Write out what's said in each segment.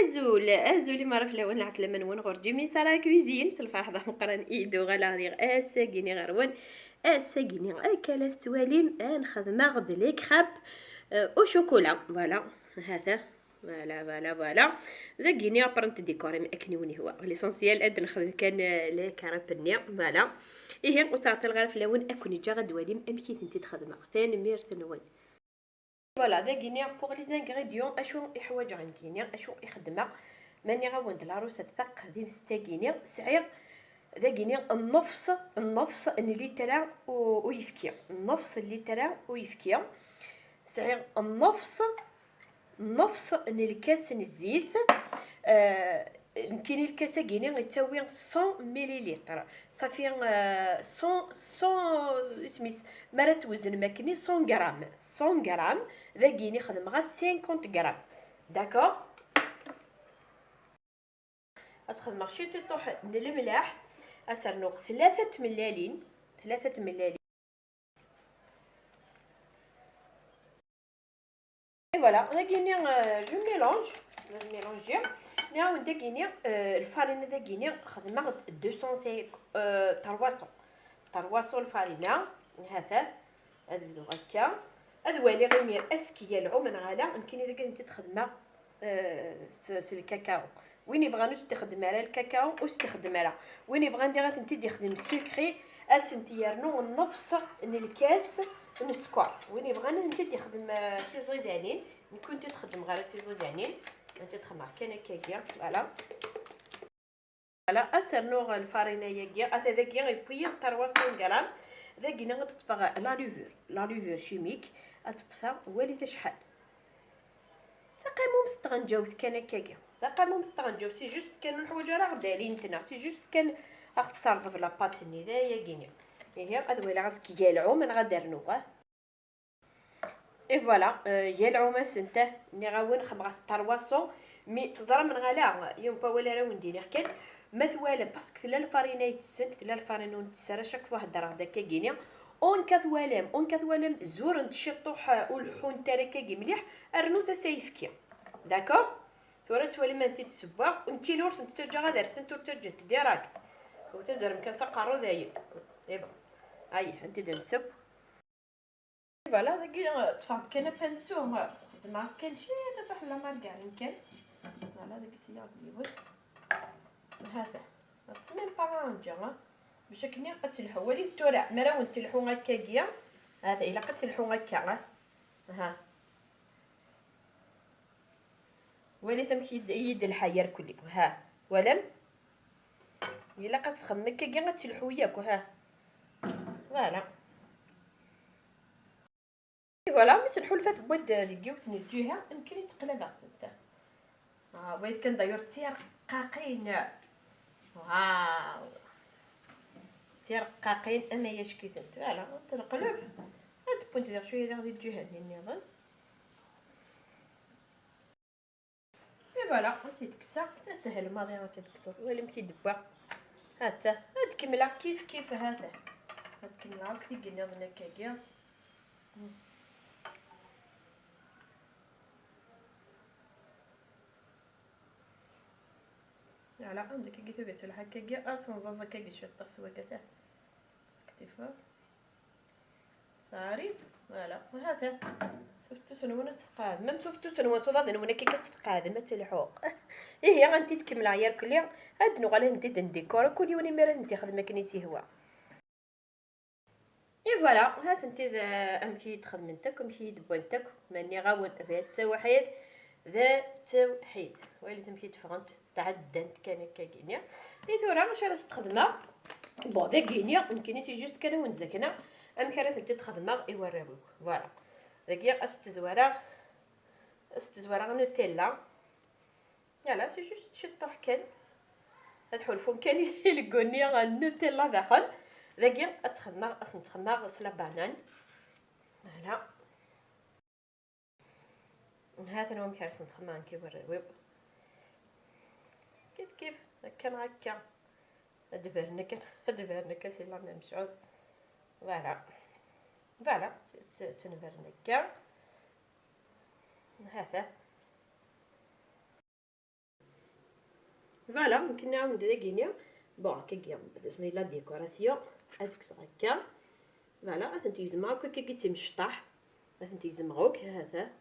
ازولي ما عرف لون العسل من وين غور جيمي سارا كويزين سلفا حدا مقرن ايدو غلا دير اساكيني غرون اساكيني اكلت تواليم نخدم غد ليك خاب او شوكولا فوالا هذا فوالا ذاكيني برنت ديكوري ماكنوني هو ليسونسيال اد نخدم كان لا كارابني فوالا ايه وتعطي الغرف لون اكوني جا غد واليم امكي انت تخدم ثاني مير ثنوين فوالا ذاكيني بوغ لي زانغريديون اشو يحوج عندي اشو يخدمها ماني غاوند لاروسه ثق ديال الثاكيني سعير ذاكيني النفس اللي ترى ويفكي النفس اللي ترى ويفكي سعير النفس ان الكاس الزيت يمكن الكاس كيني يتساوي 100 مليلتر صافي 100 سميس مرات وزن ماكني 100 غرام ذاكيني خدم غا 50 غرام داكور اسخدم شي تطوح من الملاح اسرنوغ 3 ملالين فوالا داكيني جو ميلونجي نعاود داكيني الفارينه داكيني خدمه 200 300 الفارينه هذا هكا ادوالي غير اسكيه العوم غالا يمكن اذا كنتي تخدمه الكاكاو وين يبغى نستخدم على الكاكاو واستخدم على وين يبغى ندير انت يخدم سكري اسنتي يرنو النفس من الكاس من السكر وين يبغى انت يخدم تيزيدانين يمكن تخدم غير تيزيدانين انت تخمر كان هكايا فوالا اسرنو الفارينه ياكيا هذا داكيا يبوي 300 غرام داكينا غتطفى لا لوفور شيميك غتطفى والي شحال تقامو مستغنجاوت كان هكايا تقامو مستغنجاوت سي جوست كان الحوايج راه دايرين تنا سي جوست كان اختصار في لاباط ني دايا كيني هي ادوي لا غاسكي يالعو من غادرنوه اي فوالا هي العومه انت ني غاون خبغاس 300 مي تزرى من غالا يوم با ولا راه ندير كان ما ثوالم باسكو ثلا الفارينه يتسن ثلا الفارينه نتسرى شاك واحد درا داكا كيني اون كثوالم زور نتشطوح والحون تاعك مليح ارنو تسايفكي داكوغ ثورا توالي ما انت تسبا ونكي نورت انت ترجع غادر سنتور ترجع ديراكت هو تزرم كان سقارو داير ايبا هاي انت دمسب فوالا داكي تفاض كان بانسو خدمه كان شويه تطيح لا مارغرين كان فوالا داكي سيا ديال هذا ميم با غنجا باش كني قتلحو ولي التورع مرا ونتلحو هكاكيا هذا الا قتلحو هكا ها ولي ثم يد الحير كلي ها ولم الا قاس تخمك كي غتلحو ياك ها فوالا فوالا مس الحلفه بود ديكيوت نجيها يمكن يتقلب حتى بغيت كندير تيرقاقين واو تيرقاقين اما يشكي ثنت فوالا تنقلب هاد بونت دير شويه ديال الجهه ديالني نظن اي فوالا تيتكسى سهل ماضي راه تيتكسى ولكن كيدبا هاتا هاد كمله كيف هذا هاد كمله هاكي قلنا من هكاكيا على عندك كي تبيت الحكاكيا اصلا كي شطه سوا كذا اكتفا صاري فوالا وهذا شفتو شنو تقاد ما شفتو شنو صداد انا كي كتقاد ما تلحوق هي غنتي تكمل عيار كلي هاد نغالي ندي ديكور كل يوم ميرا ندي خدمه كنيسي هو اي فوالا هات انت امكي تخدم نتاك امكي دبوانتك ماني غاود ذات توحيد ويلي تمكي تفغنت تعدنت كان هكاكينيا اي ثورا واش راه تخدمها بون داكينيا يمكن سي جوست كان ونزكنا ام كانت انت تخدمها يوراوك فوالا داكيا استزواره نوتيلا يلا سي جوست شطوح كان هاد حلفون كان يلقوني النوتيلا داخل داكيا تخدمها تخدمها غسله بانان فوالا هذا نوم كارس نتخمم كيوريو كيف هكا دبرنك سي لا ميم شوز فوالا تنبرنك هذا فوالا يمكن نعاود داكينيا بون كيكيا بسم الله ديكوراسيون هذيك هكا فوالا تنتيزم هكا كي تمشطح تنتيزمغوك هذا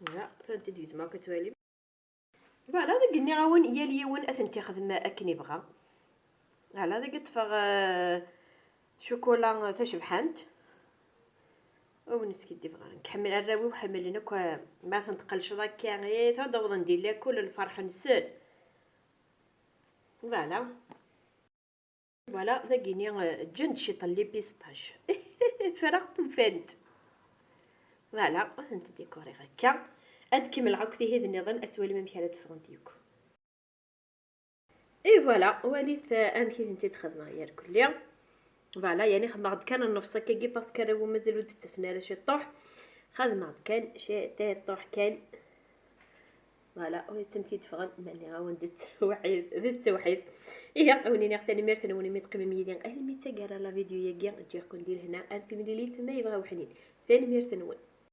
لا تنتيزم هكا توالي فوالا داك غاون يا اليون تنتخدم اكني بغا فوالا داك طفغ شوكولا تشبحانت ونسكي دي فغا نكمل الراوي وحمل لنا ما تنتقلش داكا غير تدوض ندير لها كل الفرح نسال فوالا فوالا داكيني جند شي طلي بيسطاش فرغت الفند فوالا انت ديكوري هكا ادكمل عاوكتي هذا النظام اتولي ما مشات فرونتيكو اي فوالا وليت امشي انت تخدمها يا الكل فوالا يعني خدمت كان النفس كي باسكو راهو مازالو تستسنى شي طوح خدمت كان شي تاع طوح كان فوالا ويتم كي تفغن ملي غاون درت وحيد ايه وني نختني ميرتن وني متقم ميدين الميتا قرا لا فيديو يا جي تجي ندير هنا انت ملي ثما يبغى وحنين ثاني ميرتن